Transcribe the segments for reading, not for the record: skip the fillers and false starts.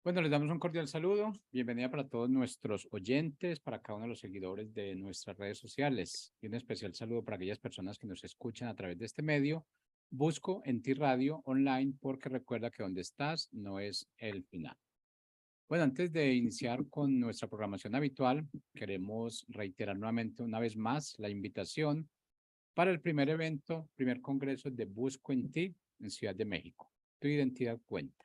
Bueno, les damos un cordial saludo. Bienvenida para todos nuestros oyentes, para cada uno de los seguidores de nuestras redes sociales. Y un especial saludo para aquellas personas que nos escuchan a través de este medio. Busco en ti radio online porque recuerda que donde estás no es el final. Bueno, antes de iniciar con nuestra programación habitual, queremos reiterar nuevamente una vez más la invitación para el primer evento, primer congreso de Busco en ti en Ciudad de México. Tu identidad cuenta.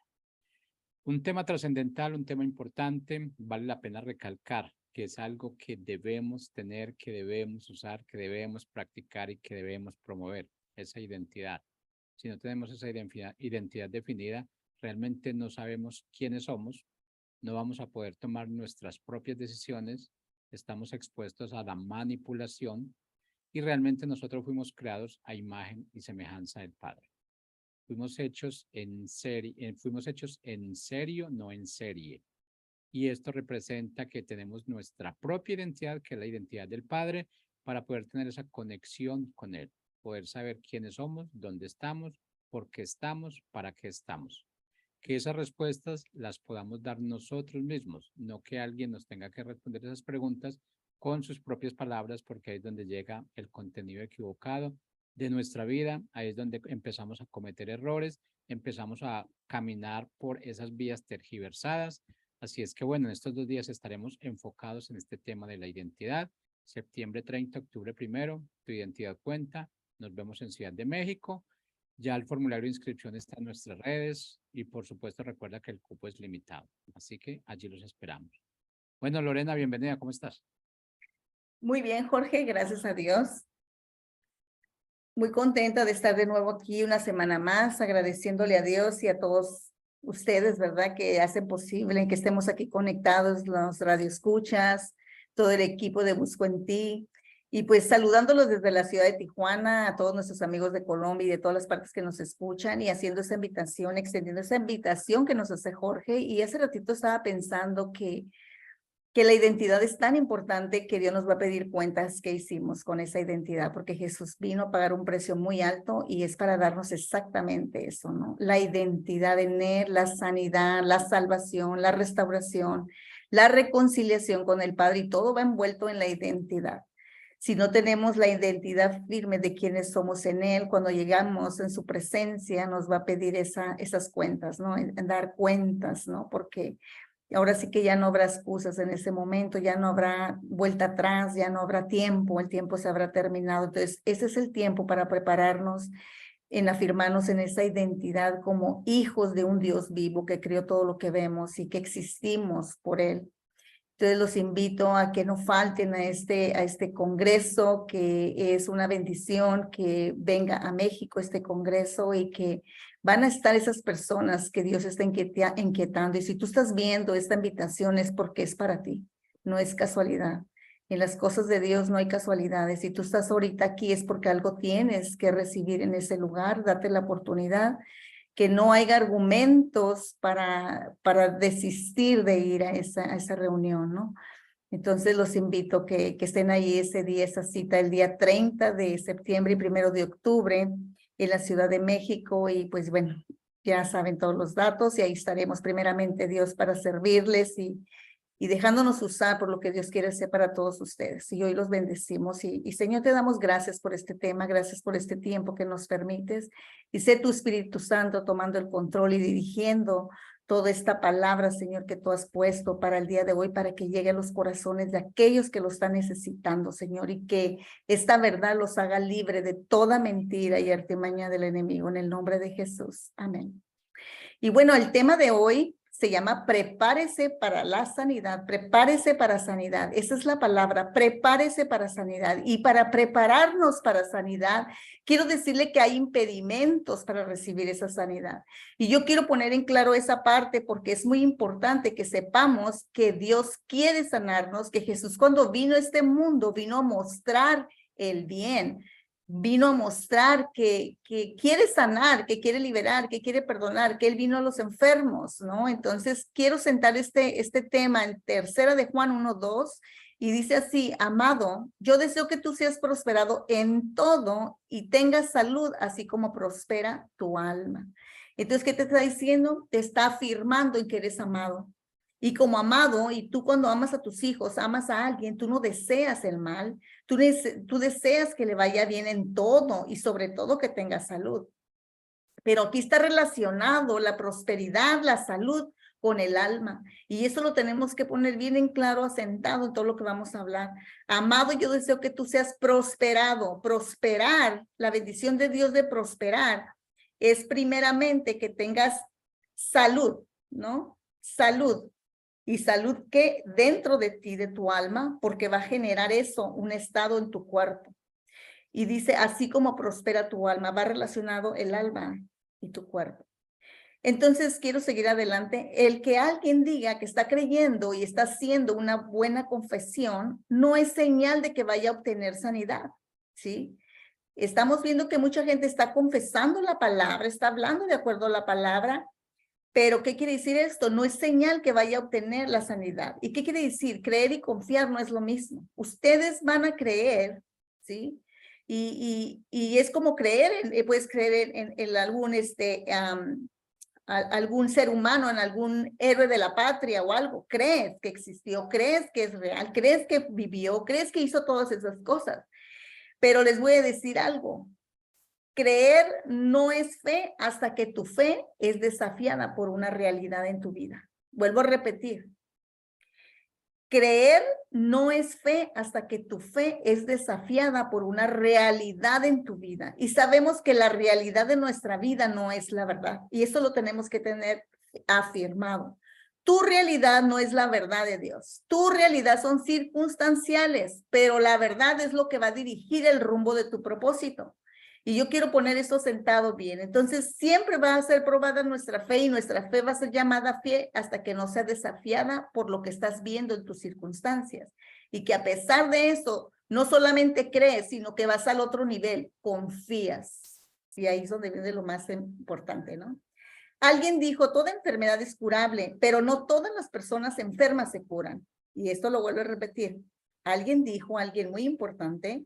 Un tema trascendental, un tema importante, vale la pena recalcar que es algo que debemos tener, que debemos usar, que debemos practicar y que debemos promover, esa identidad. Si no tenemos esa identidad definida, realmente no sabemos quiénes somos, no vamos a poder tomar nuestras propias decisiones, estamos expuestos a la manipulación y realmente nosotros fuimos creados a imagen y semejanza del Padre. Fuimos hechos en serio, no en serie. Y esto representa que tenemos nuestra propia identidad, que es la identidad del Padre, para poder tener esa conexión con Él, poder saber quiénes somos, dónde estamos, por qué estamos, para qué estamos. Que esas respuestas las podamos dar nosotros mismos, no que alguien nos tenga que responder esas preguntas con sus propias palabras, porque ahí es donde llega el contenido equivocado de nuestra vida, ahí es donde empezamos a cometer errores, empezamos a caminar por esas vías tergiversadas. Así es que bueno, en estos 2 días estaremos enfocados en este tema de la identidad. Septiembre 30, octubre 1, tu identidad cuenta. Nos vemos en Ciudad de México. Ya el formulario de inscripción está en nuestras redes y por supuesto recuerda que el cupo es limitado. Así que allí los esperamos. Bueno, Lorena, bienvenida, ¿cómo estás? Muy bien, Jorge, gracias a Dios. Muy contenta de estar de nuevo aquí una semana más, agradeciéndole a Dios y a todos ustedes, ¿verdad? Que hacen posible que estemos aquí conectados, los radioescuchas, todo el equipo de Busco en Ti. Y pues saludándolos desde la ciudad de Tijuana, a todos nuestros amigos de Colombia y de todas las partes que nos escuchan y haciendo esa invitación, extendiendo esa invitación que nos hace Jorge. Y hace ratito estaba pensando que la identidad es tan importante que Dios nos va a pedir cuentas que hicimos con esa identidad, porque Jesús vino a pagar un precio muy alto y es para darnos exactamente eso, ¿no? La identidad en Él, la sanidad, la salvación, la restauración, la reconciliación con el Padre y todo va envuelto en la identidad. Si no tenemos la identidad firme de quiénes somos en Él, cuando llegamos en su presencia nos va a pedir esas cuentas, ¿no? En dar cuentas, ¿no? Porque ahora sí que ya no habrá excusas en ese momento, ya no habrá vuelta atrás, ya no habrá tiempo, el tiempo se habrá terminado. Entonces, ese es el tiempo para prepararnos en afirmarnos en esa identidad como hijos de un Dios vivo que creó todo lo que vemos y que existimos por Él. Entonces los invito a que no falten a este congreso, que es una bendición que venga a México este congreso y que van a estar esas personas que Dios está inquietando. Y si tú estás viendo esta invitación es porque es para ti, no es casualidad. En las cosas de Dios no hay casualidades. Si tú estás ahorita aquí es porque algo tienes que recibir en ese lugar, date la oportunidad, que no haya argumentos para desistir de ir a esa reunión, ¿no? Entonces los invito que estén ahí ese día, esa cita, el día 30 de septiembre y 1 de octubre en la Ciudad de México. Y pues bueno, ya saben todos los datos y ahí estaremos primeramente Dios para servirles y dejándonos usar por lo que Dios quiere hacer para todos ustedes. Y hoy los bendecimos y Señor, te damos gracias por este tema, gracias por este tiempo que nos permites. Y sé tu Espíritu Santo tomando el control y dirigiendo toda esta palabra, Señor, que tú has puesto para el día de hoy, para que llegue a los corazones de aquellos que lo están necesitando, Señor, y que esta verdad los haga libre de toda mentira y artimaña del enemigo, en el nombre de Jesús. Amén. Y bueno, el tema de hoy se llama prepárese para la sanidad, prepárese para sanidad. Esa es la palabra, prepárese para sanidad. Y para prepararnos para sanidad, quiero decirle que hay impedimentos para recibir esa sanidad. Y yo quiero poner en claro esa parte porque es muy importante que sepamos que Dios quiere sanarnos, que Jesús cuando vino a este mundo vino a mostrar el bien. Vino a mostrar que quiere sanar, que quiere liberar, que quiere perdonar, que Él vino a los enfermos, ¿no? Entonces, quiero sentar este tema en 3 de Juan 1:2 Y dice así, amado, yo deseo que tú seas prosperado en todo y tengas salud, así como prospera tu alma. Entonces, ¿qué te está diciendo? Te está afirmando en que eres amado. Y como amado, y tú cuando amas a tus hijos, amas a alguien, tú no deseas el mal, tú deseas que le vaya bien en todo y sobre todo que tenga salud. Pero aquí está relacionado la prosperidad, la salud con el alma. Y eso lo tenemos que poner bien en claro, asentado en todo lo que vamos a hablar. Amado, yo deseo que tú seas prosperado. Prosperar, la bendición de Dios de prosperar, es primeramente que tengas salud, ¿no? Salud. Y salud que dentro de ti, de tu alma, porque va a generar eso, un estado en tu cuerpo. Y dice, así como prospera tu alma, va relacionado el alma y tu cuerpo. Entonces, quiero seguir adelante. El que alguien diga que está creyendo y está haciendo una buena confesión, no es señal de que vaya a obtener sanidad, ¿sí? Estamos viendo que mucha gente está confesando la palabra, está hablando de acuerdo a la palabra, pero ¿qué quiere decir esto? No es señal que vaya a obtener la sanidad. ¿Y qué quiere decir? Creer y confiar no es lo mismo. Ustedes van a creer, ¿sí? Y es como creer, puedes creer en algún, algún ser humano, en algún héroe de la patria o algo. Crees que existió, crees que es real, crees que vivió, crees que hizo todas esas cosas. Pero les voy a decir algo. Creer no es fe hasta que tu fe es desafiada por una realidad en tu vida. Vuelvo a repetir. Creer no es fe hasta que tu fe es desafiada por una realidad en tu vida. Y sabemos que la realidad de nuestra vida no es la verdad. Y eso lo tenemos que tener afirmado. Tu realidad no es la verdad de Dios. Tu realidad son circunstanciales, pero la verdad es lo que va a dirigir el rumbo de tu propósito. Y yo quiero poner esto sentado bien. Entonces, siempre va a ser probada nuestra fe y nuestra fe va a ser llamada fe hasta que no sea desafiada por lo que estás viendo en tus circunstancias. Y que a pesar de eso, no solamente crees, sino que vas al otro nivel, confías. Y ahí es donde viene lo más importante, ¿no? Alguien dijo, toda enfermedad es curable, pero no todas las personas enfermas se curan. Y esto lo vuelvo a repetir. Alguien dijo, alguien muy importante,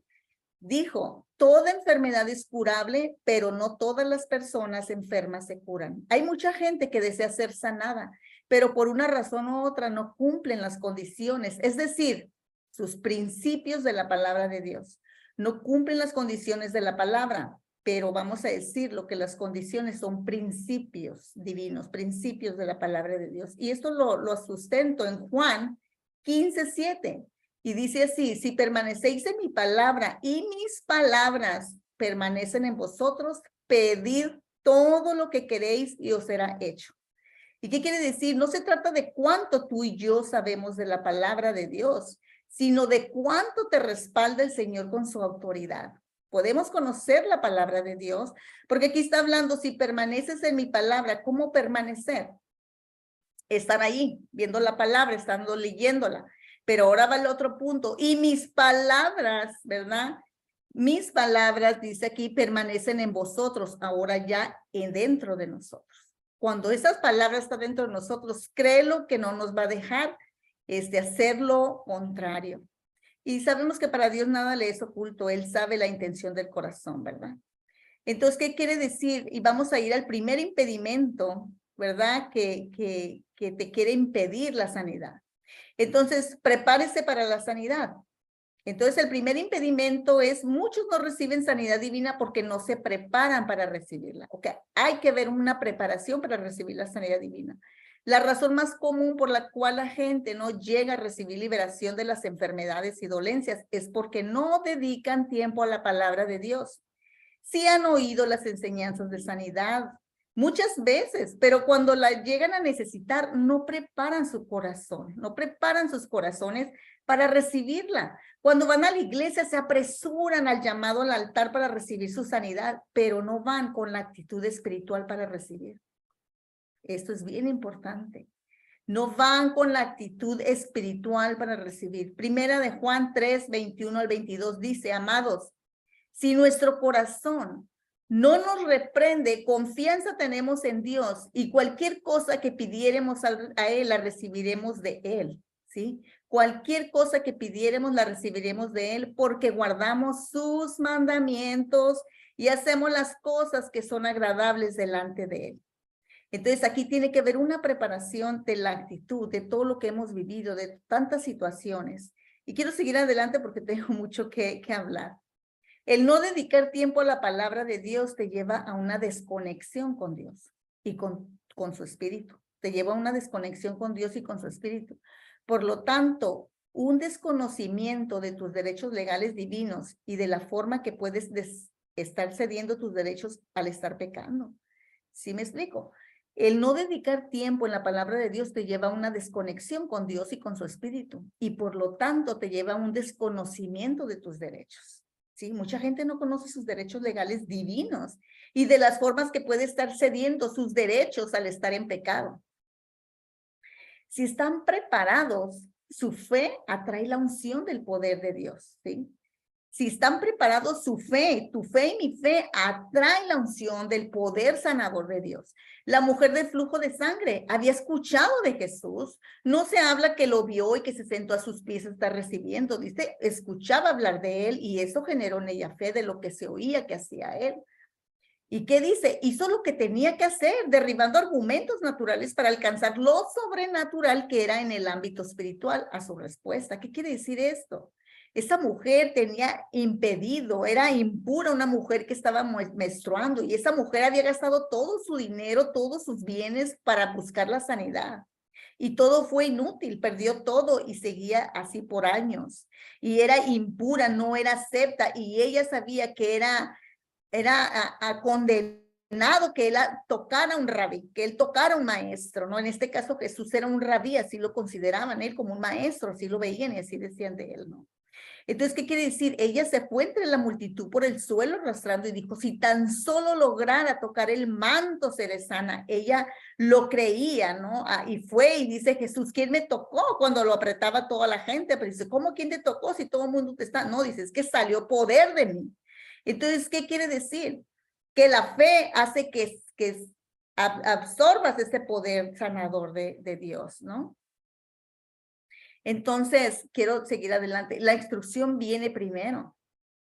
dijo, toda enfermedad es curable, pero no todas las personas enfermas se curan. Hay mucha gente que desea ser sanada, pero por una razón u otra no cumplen las condiciones, es decir, sus principios de la palabra de Dios. No cumplen las condiciones de la palabra, pero vamos a decir lo que las condiciones son principios divinos, principios de la palabra de Dios. Y esto lo sustento en Juan 15:7. Y dice así, si permanecéis en mi palabra y mis palabras permanecen en vosotros, pedid todo lo que queréis y os será hecho. ¿Y qué quiere decir? No se trata de cuánto tú y yo sabemos de la palabra de Dios, sino de cuánto te respalda el Señor con su autoridad. Podemos conocer la palabra de Dios, porque aquí está hablando, si permaneces en mi palabra, ¿cómo permanecer? Estar ahí, viendo la palabra, estando leyéndola. Pero ahora va el otro punto. Y mis palabras, ¿verdad? Mis palabras, dice aquí, permanecen en vosotros, ahora ya dentro de nosotros. Cuando esas palabras están dentro de nosotros, créelo que no nos va a dejar hacer lo contrario. Y sabemos que para Dios nada le es oculto. Él sabe la intención del corazón, ¿verdad? Entonces, ¿qué quiere decir? Y vamos a ir al primer impedimento, ¿verdad? Que te quiere impedir la sanidad. Entonces, prepárese para la sanidad. Entonces, el primer impedimento es, muchos no reciben sanidad divina porque no se preparan para recibirla. Okay. Hay que ver una preparación para recibir la sanidad divina. La razón más común por la cual la gente no llega a recibir liberación de las enfermedades y dolencias es porque no dedican tiempo a la palabra de Dios. Sí han oído las enseñanzas de sanidad muchas veces, pero cuando la llegan a necesitar, no preparan su corazón, no preparan sus corazones para recibirla. Cuando van a la iglesia, se apresuran al llamado al altar para recibir su sanidad, pero no van con la actitud espiritual para recibir. Esto es bien importante. No van con la actitud espiritual para recibir. Primera de Juan 3, 21 al 22 dice, amados, si nuestro corazón no nos reprende, confianza tenemos en Dios y cualquier cosa que pidiéramos a Él, la recibiremos de Él, ¿sí? Cualquier cosa que pidiéramos la recibiremos de Él porque guardamos sus mandamientos y hacemos las cosas que son agradables delante de Él. Entonces aquí tiene que haber una preparación de la actitud, de todo lo que hemos vivido, de tantas situaciones. Y quiero seguir adelante porque tengo mucho que hablar. El no dedicar tiempo a la palabra de Dios te lleva a una desconexión con Dios y con su espíritu. Te lleva a una desconexión con Dios y con su espíritu. Por lo tanto, un desconocimiento de tus derechos legales divinos y de la forma que puedes estar cediendo tus derechos al estar pecando. ¿Sí me explico? El no dedicar tiempo en la palabra de Dios te lleva a una desconexión con Dios y con su espíritu. Y por lo tanto, te lleva a un desconocimiento de tus derechos. ¿Sí? Mucha gente no conoce sus derechos legales divinos y de las formas que puede estar cediendo sus derechos al estar en pecado. Si están preparados, su fe atrae la unción del poder de Dios, ¿sí? Si están preparados, su fe, tu fe y mi fe atrae la unción del poder sanador de Dios. La mujer del flujo de sangre había escuchado de Jesús. No se habla que lo vio y que se sentó a sus pies a estar recibiendo. Dice, escuchaba hablar de él y eso generó en ella fe de lo que se oía que hacía él. ¿Y qué dice? Hizo lo que tenía que hacer, derribando argumentos naturales para alcanzar lo sobrenatural que era en el ámbito espiritual a su respuesta. ¿Qué quiere decir esto? Esa mujer tenía impedido, era impura, una mujer que estaba menstruando, y esa mujer había gastado todo su dinero, todos sus bienes para buscar la sanidad. Y todo fue inútil, perdió todo y seguía así por años. Y era impura, no era acepta, y ella sabía que era condenado que él tocara un rabí, que él tocara un maestro, ¿no? En este caso Jesús era un rabí, así lo consideraban él como un maestro, así lo veían y así decían de él, ¿no? Entonces, ¿qué quiere decir? Ella se fue entre la multitud por el suelo arrastrando y dijo, si tan solo lograra tocar el manto seré sana. Ella lo creía, ¿no? Y fue y dice Jesús, ¿quién me tocó? Cuando lo apretaba toda la gente, pero dice, ¿cómo quién te tocó si todo el mundo te está? No, dice, es que salió poder de mí. Entonces, ¿qué quiere decir? Que la fe hace que absorbas ese poder sanador de Dios, ¿no? Entonces, quiero seguir adelante. La instrucción viene primero,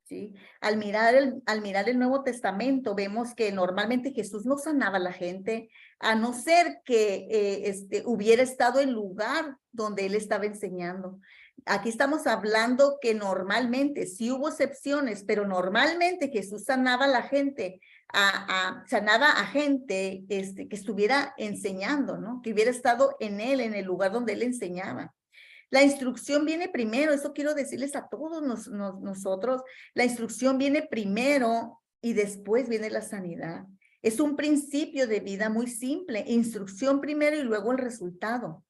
¿sí? Al mirar el Nuevo Testamento, vemos que normalmente Jesús no sanaba a la gente, a no ser que hubiera estado en lugar donde él estaba enseñando. Aquí estamos hablando que normalmente, sí hubo excepciones, pero normalmente Jesús sanaba a la gente, sanaba a gente que estuviera enseñando, ¿no? Que hubiera estado en el lugar donde él enseñaba. La instrucción viene primero, eso quiero decirles a todos nosotros, la instrucción viene primero y después viene la sanidad. Es un principio de vida muy simple, instrucción primero y luego el resultado.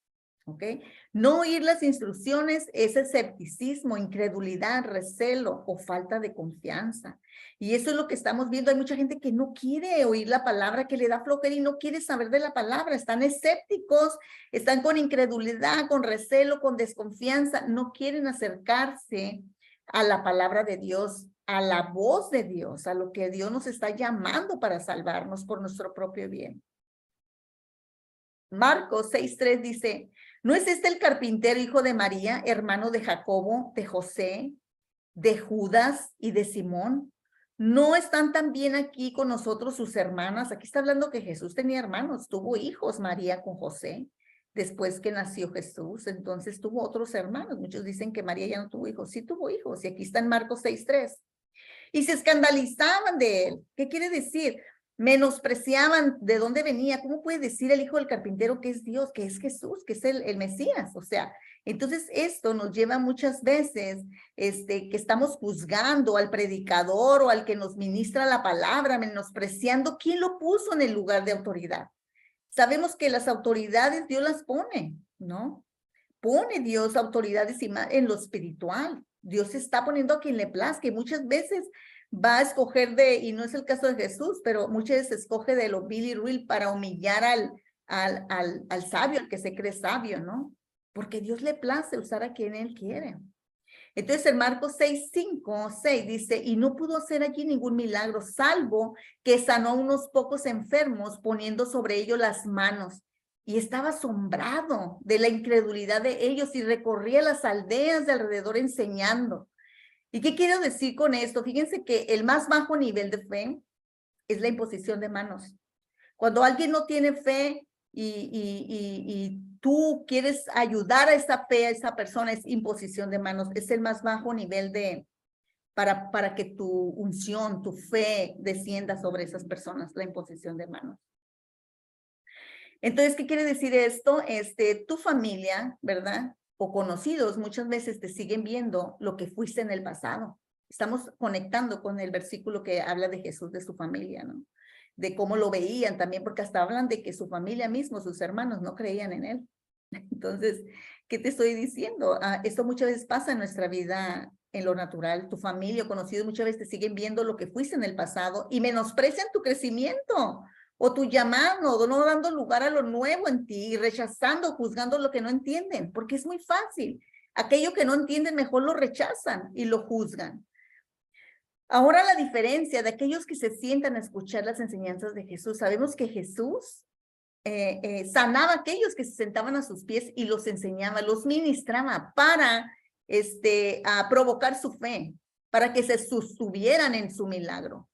¿Ok? No oír las instrucciones es escepticismo, incredulidad, recelo o falta de confianza. Y eso es lo que estamos viendo. Hay mucha gente que no quiere oír la palabra, que le da flojera y no quiere saber de la palabra. Están escépticos, están con incredulidad, con recelo, con desconfianza. No quieren acercarse a la palabra de Dios, a la voz de Dios, a lo que Dios nos está llamando para salvarnos por nuestro propio bien. Marcos 6:3 dice, ¿no es este el carpintero, hijo de María, hermano de Jacobo, de José, de Judas y de Simón? ¿No están también aquí con nosotros sus hermanas? Aquí está hablando que Jesús tenía hermanos, tuvo hijos María con José, después que nació Jesús, entonces tuvo otros hermanos. Muchos dicen que María ya no tuvo hijos, sí tuvo hijos, y aquí está en Marcos 6:3. Y se escandalizaban de él. ¿Qué quiere decir? Menospreciaban de dónde venía. ¿Cómo puede decir el hijo del carpintero que es Dios, que es Jesús, que es el Mesías? O sea, entonces esto nos lleva muchas veces que estamos juzgando al predicador o al que nos ministra la palabra, menospreciando quién lo puso en el lugar de autoridad. Sabemos que las autoridades Dios las pone, ¿no? Pone Dios autoridades en lo espiritual. Dios está poniendo a quien le plazca y muchas veces va a escoger y no es el caso de Jesús, pero muchas veces escoge de lo vil y ruin para humillar al sabio, al que se cree sabio, ¿no? Porque Dios le place usar a quien él quiere. Entonces en Marcos 6:5-6 dice, y no pudo hacer allí ningún milagro, salvo que sanó a unos pocos enfermos poniendo sobre ellos las manos. y estaba asombrado de la incredulidad de ellos y recorría las aldeas de alrededor enseñando. ¿Y qué quiero decir con esto? Fíjense que el más bajo nivel de fe es la imposición de manos. Cuando alguien no tiene fe y tú quieres ayudar a esa fe, a esa persona, es imposición de manos. Es el más bajo nivel para que tu unción, tu fe descienda sobre esas personas, la imposición de manos. Entonces, ¿qué quiere decir esto? Tu familia, ¿verdad? O conocidos muchas veces te siguen viendo lo que fuiste en el pasado. Estamos conectando con el versículo que habla de Jesús, de su familia, ¿no? De cómo lo veían también, porque hasta hablan de que su familia mismo, sus hermanos, no creían en él. Entonces, ¿qué te estoy diciendo? Esto muchas veces pasa en nuestra vida en lo natural. Tu familia o conocidos muchas veces te siguen viendo lo que fuiste en el pasado y menosprecian tu crecimiento o tu llamado, o no dando lugar a lo nuevo en ti y rechazando, juzgando lo que no entienden, porque es muy fácil. Aquello que no entienden mejor lo rechazan y lo juzgan. Ahora la diferencia de aquellos que se sientan a escuchar las enseñanzas de Jesús, sabemos que Jesús sanaba a aquellos que se sentaban a sus pies y los enseñaba, los ministraba para a provocar su fe, para que se sostuvieran en su milagro.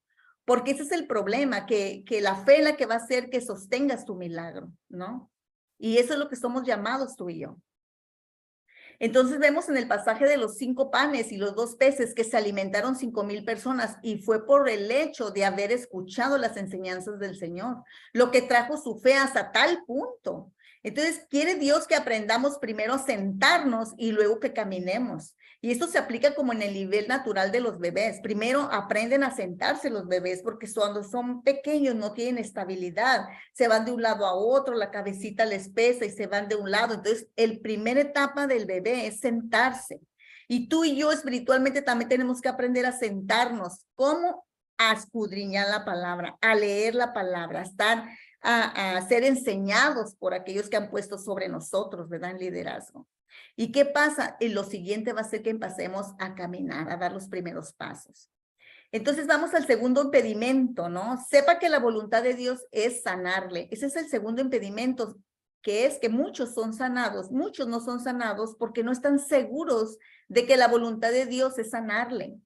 Porque ese es el problema, que la fe es la que va a hacer que sostengas tu milagro, ¿no? Y eso es lo que somos llamados tú y yo. Entonces vemos en el pasaje de los 5 panes y los 2 peces que se alimentaron 5,000 personas y fue por el hecho de haber escuchado las enseñanzas del Señor, lo que trajo su fe hasta tal punto. Entonces quiere Dios que aprendamos primero a sentarnos y luego que caminemos. Y esto se aplica como en el nivel natural de los bebés. Primero aprenden a sentarse los bebés porque cuando son pequeños no tienen estabilidad. Se van de un lado a otro, la cabecita les pesa y se van de un lado. Entonces, la primera etapa del bebé es sentarse. Y tú y yo espiritualmente también tenemos que aprender a sentarnos. ¿Cómo? A escudriñar la palabra, a leer la palabra, a ser enseñados por aquellos que han puesto sobre nosotros, ¿verdad? En liderazgo. ¿Y qué pasa? Y lo siguiente va a ser que empecemos a caminar, a dar los primeros pasos. Entonces vamos al segundo impedimento, ¿no? Sepa que la voluntad de Dios es sanarle. Ese es el segundo impedimento, que es que muchos son sanados, muchos no son sanados porque no están seguros de que la voluntad de Dios es sanarle.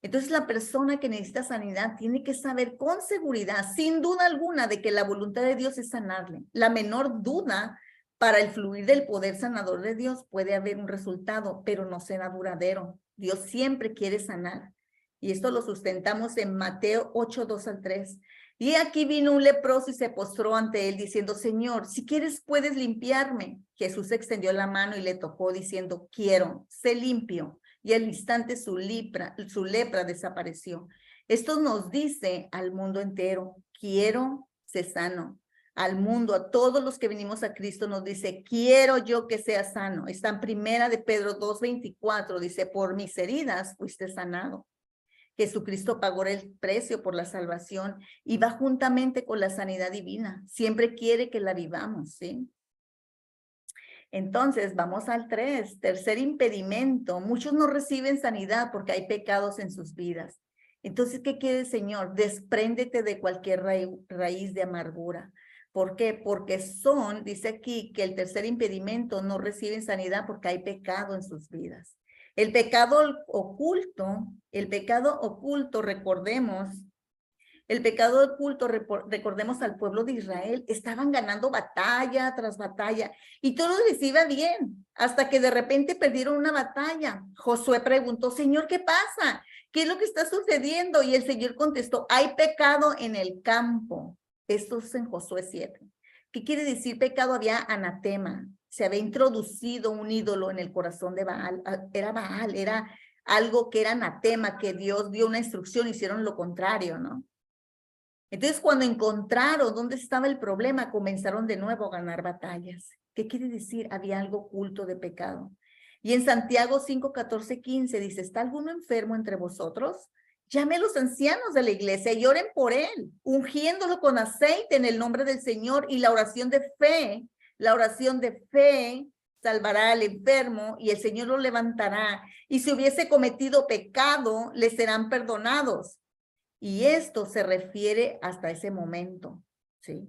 Entonces la persona que necesita sanidad tiene que saber con seguridad, sin duda alguna, de que la voluntad de Dios es sanarle. La menor duda para el fluir del poder sanador de Dios puede haber un resultado, pero no será duradero. Dios siempre quiere sanar. Y esto lo sustentamos en Mateo 8, 2 al 3. Y aquí vino un leproso y se postró ante él diciendo, Señor, si quieres puedes limpiarme. Jesús extendió la mano y le tocó diciendo, quiero, sé limpio. Y al instante su lepra desapareció. Esto nos dice al mundo entero, quiero, sé sano. Al mundo, a todos los que venimos a Cristo nos dice, quiero yo que sea sano. Está en primera de Pedro 2:24, dice, por mis heridas fuiste sanado. Jesucristo pagó el precio por la salvación y va juntamente con la sanidad divina. Siempre quiere que la vivamos, ¿sí? Entonces, vamos al 3, tercer impedimento. Muchos no reciben sanidad porque hay pecados en sus vidas. Entonces, ¿qué quiere el Señor? Despréndete de cualquier raíz de amargura. ¿Por qué? Porque dice aquí que el tercer impedimento, no reciben sanidad porque hay pecado en sus vidas. El pecado oculto, recordemos al pueblo de Israel, estaban ganando batalla tras batalla y todo les iba bien, hasta que de repente perdieron una batalla. Josué preguntó, Señor, ¿qué pasa? ¿Qué es lo que está sucediendo? Y el Señor contestó, hay pecado en el campo. Esto es en Josué 7. ¿Qué quiere decir pecado? Había anatema, se había introducido un ídolo en el corazón de Baal. Baal, era algo que era anatema, que Dios dio una instrucción, hicieron lo contrario, ¿no? Entonces, cuando encontraron dónde estaba el problema, comenzaron de nuevo a ganar batallas. ¿Qué quiere decir? Había algo oculto de pecado. Y en Santiago 5, 14, 15 dice, ¿está alguno enfermo entre vosotros? Llame a los ancianos de la iglesia y oren por él, ungiéndolo con aceite en el nombre del Señor, y la oración de fe salvará al enfermo y el Señor lo levantará. Y si hubiese cometido pecado, le serán perdonados. Y esto se refiere hasta ese momento, ¿sí?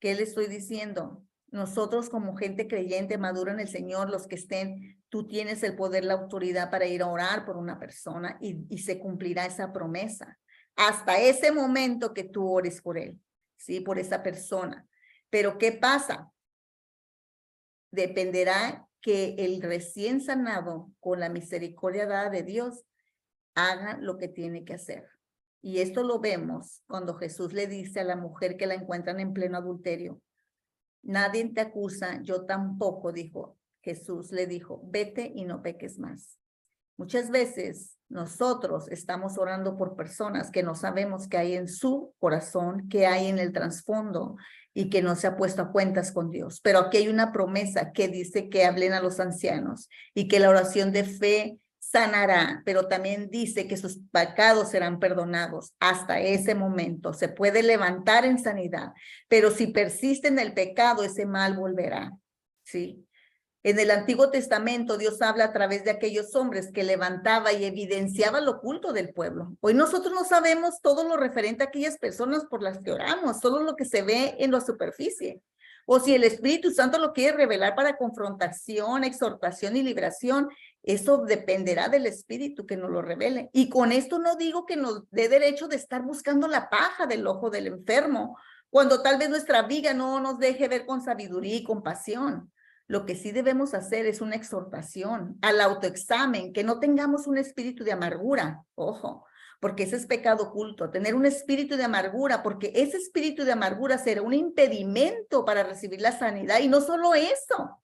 ¿Qué le estoy diciendo? Nosotros como gente creyente, madura en el Señor, los que estén, tú tienes el poder, la autoridad para ir a orar por una persona y se cumplirá esa promesa. Hasta ese momento que tú ores por él, ¿sí? Por esa persona. Pero ¿qué pasa? Dependerá que el recién sanado, con la misericordia dada de Dios, haga lo que tiene que hacer. Y esto lo vemos cuando Jesús le dice a la mujer que la encuentran en pleno adulterio: nadie te acusa, yo tampoco, dijo Jesús, le dijo, vete y no peques más. Muchas veces nosotros estamos orando por personas que no sabemos qué hay en su corazón, qué hay en el trasfondo y que no se ha puesto a cuentas con Dios. Pero aquí hay una promesa que dice que hablen a los ancianos y que la oración de fe sanará, pero también dice que sus pecados serán perdonados. Hasta ese momento se puede levantar en sanidad, pero si persiste en el pecado, ese mal volverá, ¿sí? En el Antiguo Testamento, Dios habla a través de aquellos hombres que levantaba y evidenciaba lo oculto del pueblo. Hoy nosotros no sabemos todo lo referente a aquellas personas por las que oramos, solo lo que se ve en la superficie. O si el Espíritu Santo lo quiere revelar para confrontación, exhortación y liberación, eso dependerá del Espíritu que nos lo revele. Y con esto no digo que nos dé derecho de estar buscando la paja del ojo del enfermo, cuando tal vez nuestra viga no nos deje ver con sabiduría y compasión. Lo que sí debemos hacer es una exhortación al autoexamen, que no tengamos un espíritu de amargura, ojo, porque ese es pecado oculto, tener un espíritu de amargura, porque ese espíritu de amargura será un impedimento para recibir la sanidad. Y no solo eso,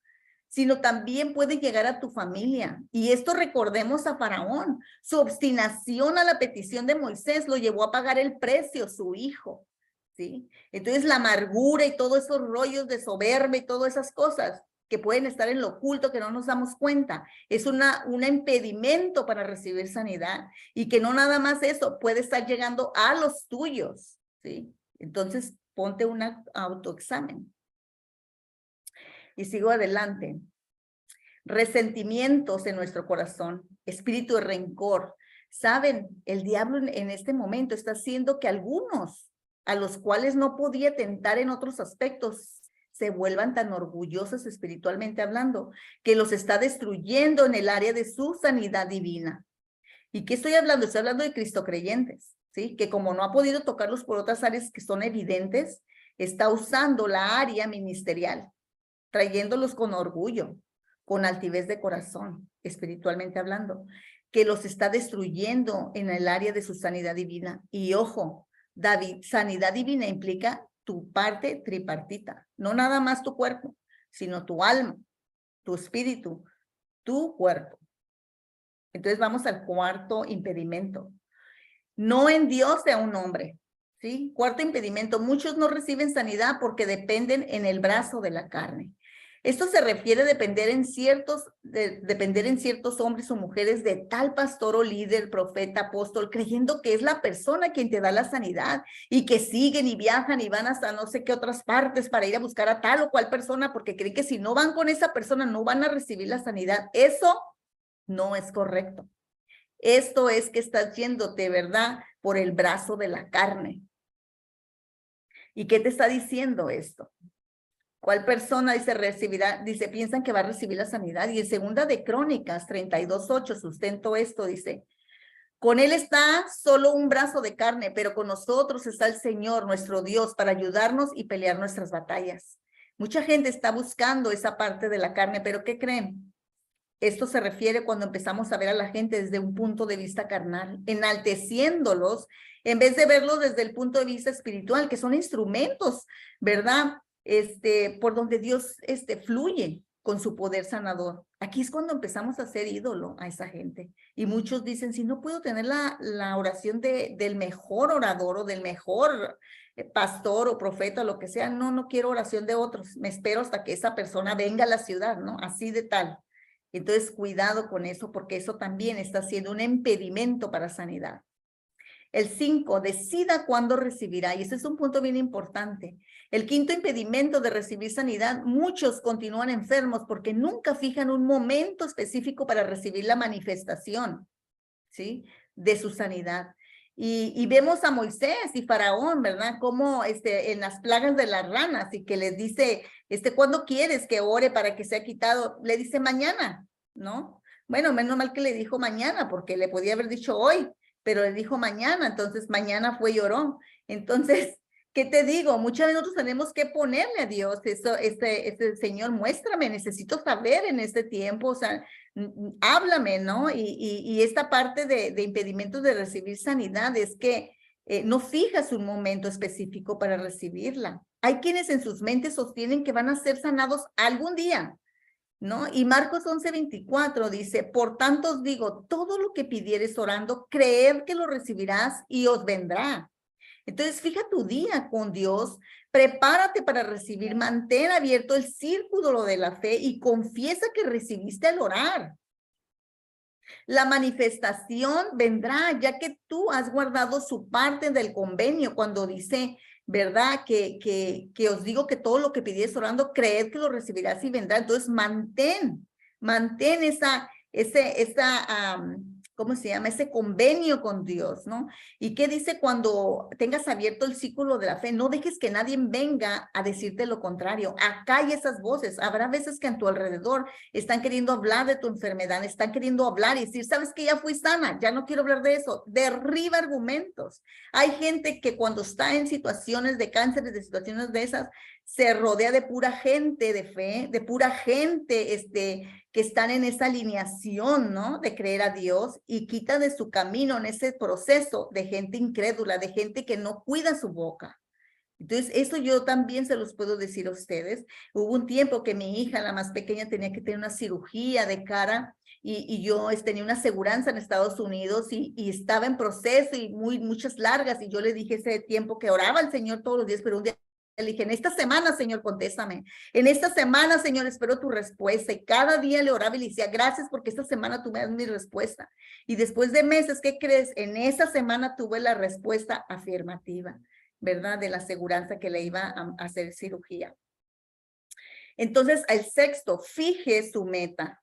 sino también puede llegar a tu familia. Y esto recordemos a Faraón, su obstinación a la petición de Moisés lo llevó a pagar el precio, su hijo, ¿sí? Entonces la amargura y todos esos rollos de soberbia y todas esas cosas que pueden estar en lo oculto, que no nos damos cuenta, es un impedimento para recibir sanidad, y que no nada más eso, puede estar llegando a los tuyos, ¿sí? Entonces, ponte un autoexamen. Y sigo adelante. Resentimientos en nuestro corazón, espíritu de rencor. Saben, el diablo en este momento está haciendo que algunos, a los cuales no podía tentar en otros aspectos, se vuelvan tan orgullosos espiritualmente hablando, que los está destruyendo en el área de su sanidad divina. ¿Y qué estoy hablando? Estoy hablando de Cristo creyentes, ¿sí? Que como no ha podido tocarlos por otras áreas que son evidentes, está usando la área ministerial, trayéndolos con orgullo, con altivez de corazón, espiritualmente hablando, que los está destruyendo en el área de su sanidad divina. Y ojo, David, sanidad divina implica tu parte tripartita, no nada más tu cuerpo, sino tu alma, tu espíritu, tu cuerpo. Entonces vamos al cuarto impedimento. No en Dios de un hombre, ¿sí? Cuarto impedimento, muchos no reciben sanidad porque dependen en el brazo de la carne. Esto se refiere a depender en ciertos hombres o mujeres de tal pastor o líder, profeta, apóstol, creyendo que es la persona quien te da la sanidad, y que siguen y viajan y van hasta no sé qué otras partes para ir a buscar a tal o cual persona porque creen que si no van con esa persona no van a recibir la sanidad. Eso no es correcto. Esto es que estás yéndote, ¿verdad?, por el brazo de la carne. ¿Y qué te está diciendo esto? ¿Cuál persona piensan que va a recibir la sanidad? Y en segunda de Crónicas 32:8 sustento esto, dice: con él está solo un brazo de carne, pero con nosotros está el Señor, nuestro Dios, para ayudarnos y pelear nuestras batallas. Mucha gente está buscando esa parte de la carne, pero ¿qué creen? Esto se refiere cuando empezamos a ver a la gente desde un punto de vista carnal, enalteciéndolos, en vez de verlos desde el punto de vista espiritual, que son instrumentos, ¿verdad? Por donde Dios fluye con su poder sanador. Aquí es cuando empezamos a hacer ídolo a esa gente. Y muchos dicen, si no puedo tener la oración del mejor orador o del mejor pastor o profeta, lo que sea, no quiero oración de otros. Me espero hasta que esa persona venga a la ciudad, ¿no? Así de tal. Entonces, cuidado con eso, porque eso también está siendo un impedimento para sanidad. El 5, decida cuándo recibirá, y ese es un punto bien importante. El quinto impedimento de recibir sanidad, muchos continúan enfermos porque nunca fijan un momento específico para recibir la manifestación, ¿sí?, de su sanidad. Y vemos a Moisés y Faraón, ¿verdad? Como en las plagas de las ranas y que les dice, ¿cuándo quieres que ore para que sea quitado? Le dice mañana, ¿no? Bueno, menos mal que le dijo mañana, porque le podía haber dicho hoy, pero le dijo mañana, entonces mañana fue y oró. Entonces, ¿qué te digo? Muchas veces nosotros tenemos que ponerle a Dios eso, Señor, muéstrame, necesito saber en este tiempo, o sea, háblame, ¿no? Y esta parte de impedimentos de recibir sanidad es que no fijas un momento específico para recibirla. Hay quienes en sus mentes sostienen que van a ser sanados algún día, ¿no? Y Marcos 11:24 dice, por tanto os digo, todo lo que pidieres orando, creed que lo recibirás y os vendrá. Entonces, fija tu día con Dios, prepárate para recibir, mantén abierto el círculo de la fe y confiesa que recibiste al orar. La manifestación vendrá ya que tú has guardado su parte del convenio cuando dice, ¿verdad? Que os digo que todo lo que pidieres orando, creed que lo recibirás y vendrá. Entonces, mantén ¿cómo se llama? Ese convenio con Dios, ¿no? ¿Y qué dice cuando tengas abierto el círculo de la fe? No dejes que nadie venga a decirte lo contrario. Acalla esas voces. Habrá veces que a tu alrededor están queriendo hablar de tu enfermedad, están queriendo hablar y decir, ¿sabes que ya fui sana? Ya no quiero hablar de eso. Derriba argumentos. Hay gente que cuando está en situaciones de cáncer, de situaciones de esas, se rodea de pura gente de fe, de pura gente que están en esa alineación, ¿no? De creer a Dios y quita de su camino en ese proceso de gente incrédula, de gente que no cuida su boca. Entonces, eso yo también se los puedo decir a ustedes. Hubo un tiempo que mi hija, la más pequeña, tenía que tener una cirugía de cara y yo tenía una aseguranza en Estados Unidos y estaba en proceso y muchas largas y yo le dije ese tiempo que oraba al Señor todos los días, pero un día le dije, en esta semana, Señor, contéstame. En esta semana, Señor, espero tu respuesta. Y cada día le oraba y le decía, gracias porque esta semana tú me das mi respuesta. Y después de meses, ¿qué crees? En esa semana tuve la respuesta afirmativa, ¿verdad? De la aseguranza que le iba a hacer cirugía. Entonces, el sexto, fije su meta.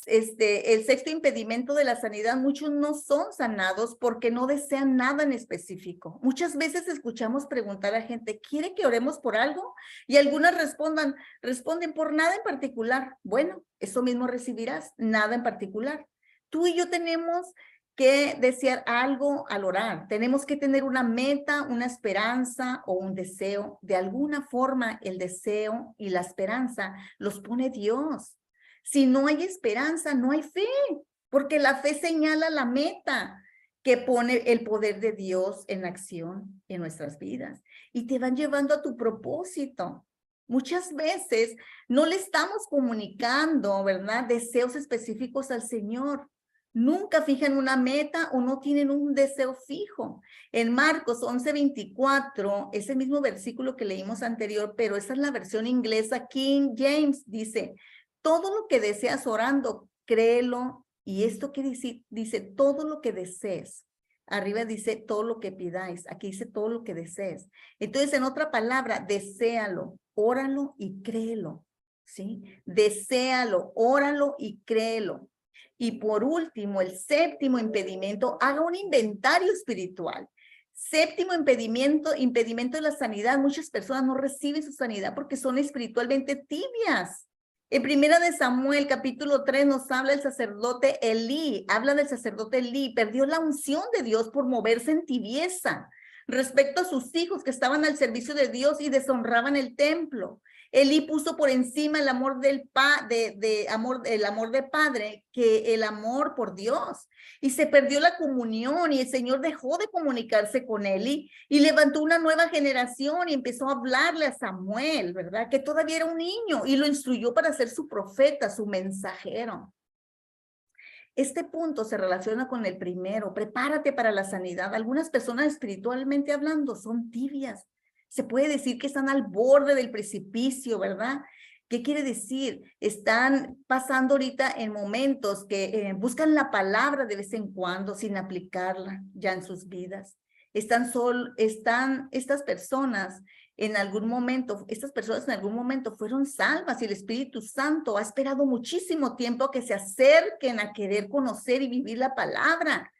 El sexto impedimento de la sanidad, muchos no son sanados porque no desean nada en específico. Muchas veces escuchamos preguntar a gente, ¿quiere que oremos por algo? Y algunas responden por nada en particular. Bueno, eso mismo recibirás, nada en particular. Tú y yo tenemos que desear algo al orar. Tenemos que tener una meta, una esperanza o un deseo. De alguna forma, el deseo y la esperanza los pone Dios. Si no hay esperanza, no hay fe, porque la fe señala la meta que pone el poder de Dios en acción en nuestras vidas y te van llevando a tu propósito. Muchas veces no le estamos comunicando, ¿verdad? Deseos específicos al Señor. Nunca fijan una meta o no tienen un deseo fijo. En Marcos 11:24, ese mismo versículo que leímos anterior, pero esa es la versión inglesa, King James, dice, todo lo que deseas orando, créelo. Y esto que dice todo lo que desees. Arriba dice todo lo que pidáis. Aquí dice todo lo que desees. Entonces, en otra palabra, deséalo, óralo y créelo. ¿Sí? Deséalo, óralo y créelo. Y por último, el séptimo impedimento, haga un inventario espiritual. Séptimo impedimento de la sanidad. Muchas personas no reciben su sanidad porque son espiritualmente tibias. En Primera de Samuel, capítulo 3, nos habla el sacerdote Elí, perdió la unción de Dios por moverse en tibieza respecto a sus hijos que estaban al servicio de Dios y deshonraban el templo. Elí puso por encima el amor el amor de padre que el amor por Dios. Y se perdió la comunión y el Señor dejó de comunicarse con Elí y levantó una nueva generación y empezó a hablarle a Samuel, ¿verdad? Que todavía era un niño y lo instruyó para ser su profeta, su mensajero. Este punto se relaciona con el primero, prepárate para la sanidad. Algunas personas espiritualmente hablando son tibias. Se puede decir que están al borde del precipicio, ¿verdad? ¿Qué quiere decir? Están pasando ahorita en momentos que buscan la palabra de vez en cuando sin aplicarla ya en sus vidas. Estas personas en algún momento fueron salvas y el Espíritu Santo ha esperado muchísimo tiempo que se acerquen a querer conocer y vivir la palabra.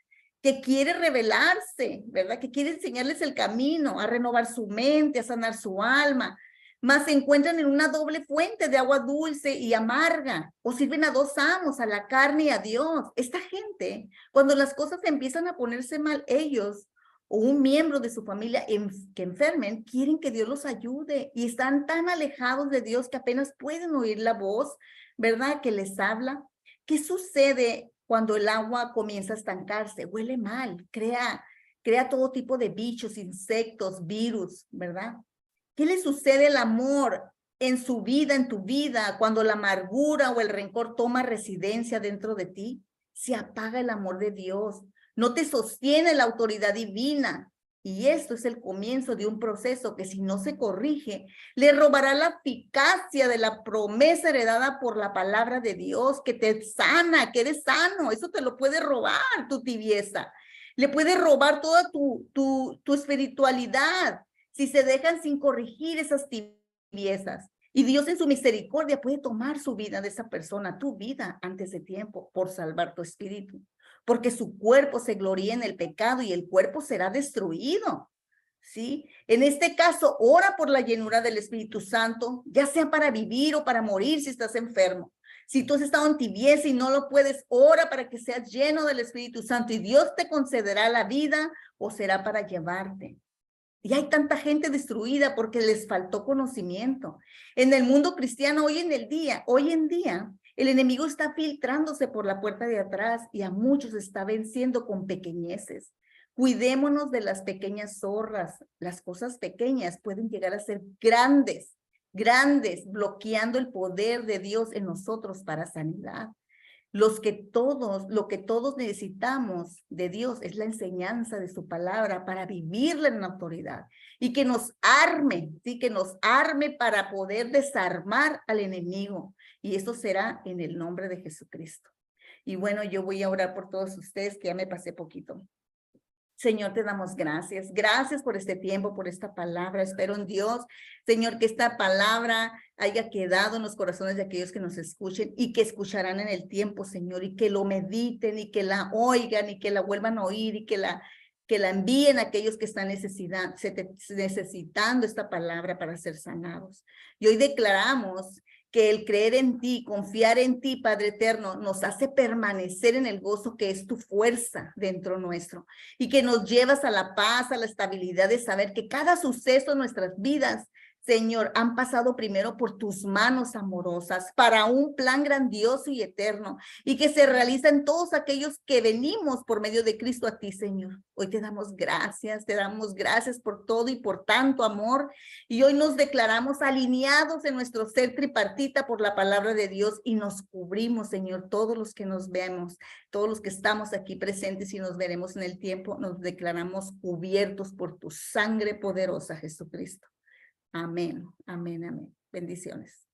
que quiere revelarse, ¿verdad? Que quiere enseñarles el camino, a renovar su mente, a sanar su alma, mas se encuentran en una doble fuente de agua dulce y amarga, o sirven a dos amos, a la carne y a Dios. Esta gente, cuando las cosas empiezan a ponerse mal, ellos o un miembro de su familia que enfermen, quieren que Dios los ayude y están tan alejados de Dios que apenas pueden oír la voz, ¿verdad? Que les habla. ¿Qué sucede cuando el agua comienza a estancarse? Huele mal, crea todo tipo de bichos, insectos, virus, ¿verdad? ¿Qué le sucede al amor en su vida, en tu vida, cuando la amargura o el rencor toma residencia dentro de ti? Se apaga el amor de Dios, no te sostiene la autoridad divina. Y esto es el comienzo de un proceso que, si no se corrige, le robará la eficacia de la promesa heredada por la palabra de Dios, que te sana, que eres sano. Eso te lo puede robar tu tibieza. Le puede robar toda tu espiritualidad si se dejan sin corregir esas tibiezas. Y Dios en su misericordia puede tomar su vida de esa persona, tu vida, antes de tiempo, por salvar tu espíritu. Porque su cuerpo se gloría en el pecado y el cuerpo será destruido. ¿Sí? En este caso, ora por la llenura del Espíritu Santo, ya sea para vivir o para morir si estás enfermo. Si tú has estado en tibieza y no lo puedes, ora para que seas lleno del Espíritu Santo y Dios te concederá la vida o será para llevarte. Y hay tanta gente destruida porque les faltó conocimiento. En el mundo cristiano hoy en día, el enemigo está filtrándose por la puerta de atrás y a muchos está venciendo con pequeñeces. Cuidémonos de las pequeñas zorras. Las cosas pequeñas pueden llegar a ser grandes, bloqueando el poder de Dios en nosotros para sanidad. Lo que todos necesitamos de Dios es la enseñanza de su palabra para vivirla en autoridad y que nos arme, ¿sí? Que nos arme para poder desarmar al enemigo. Y eso será en el nombre de Jesucristo. Y bueno, yo voy a orar por todos ustedes, que ya me pasé poquito. Señor, te damos gracias. Gracias por este tiempo, por esta palabra. Espero en Dios, Señor, que esta palabra haya quedado en los corazones de aquellos que nos escuchen y que escucharán en el tiempo, Señor, y que lo mediten y que la oigan y que la vuelvan a oír y que la envíen a aquellos que están necesitando esta palabra para ser sanados. Y hoy declaramos que el creer en ti, confiar en ti, Padre eterno, nos hace permanecer en el gozo que es tu fuerza dentro nuestro y que nos llevas a la paz, a la estabilidad de saber que cada suceso en nuestras vidas, Señor, han pasado primero por tus manos amorosas para un plan grandioso y eterno y que se realizan todos aquellos que venimos por medio de Cristo a ti, Señor. Hoy te damos gracias por todo y por tanto amor. Y hoy nos declaramos alineados en nuestro ser tripartita por la palabra de Dios y nos cubrimos, Señor, todos los que nos vemos, todos los que estamos aquí presentes y nos veremos en el tiempo, nos declaramos cubiertos por tu sangre poderosa, Jesucristo. Amén, amén, amén. Bendiciones.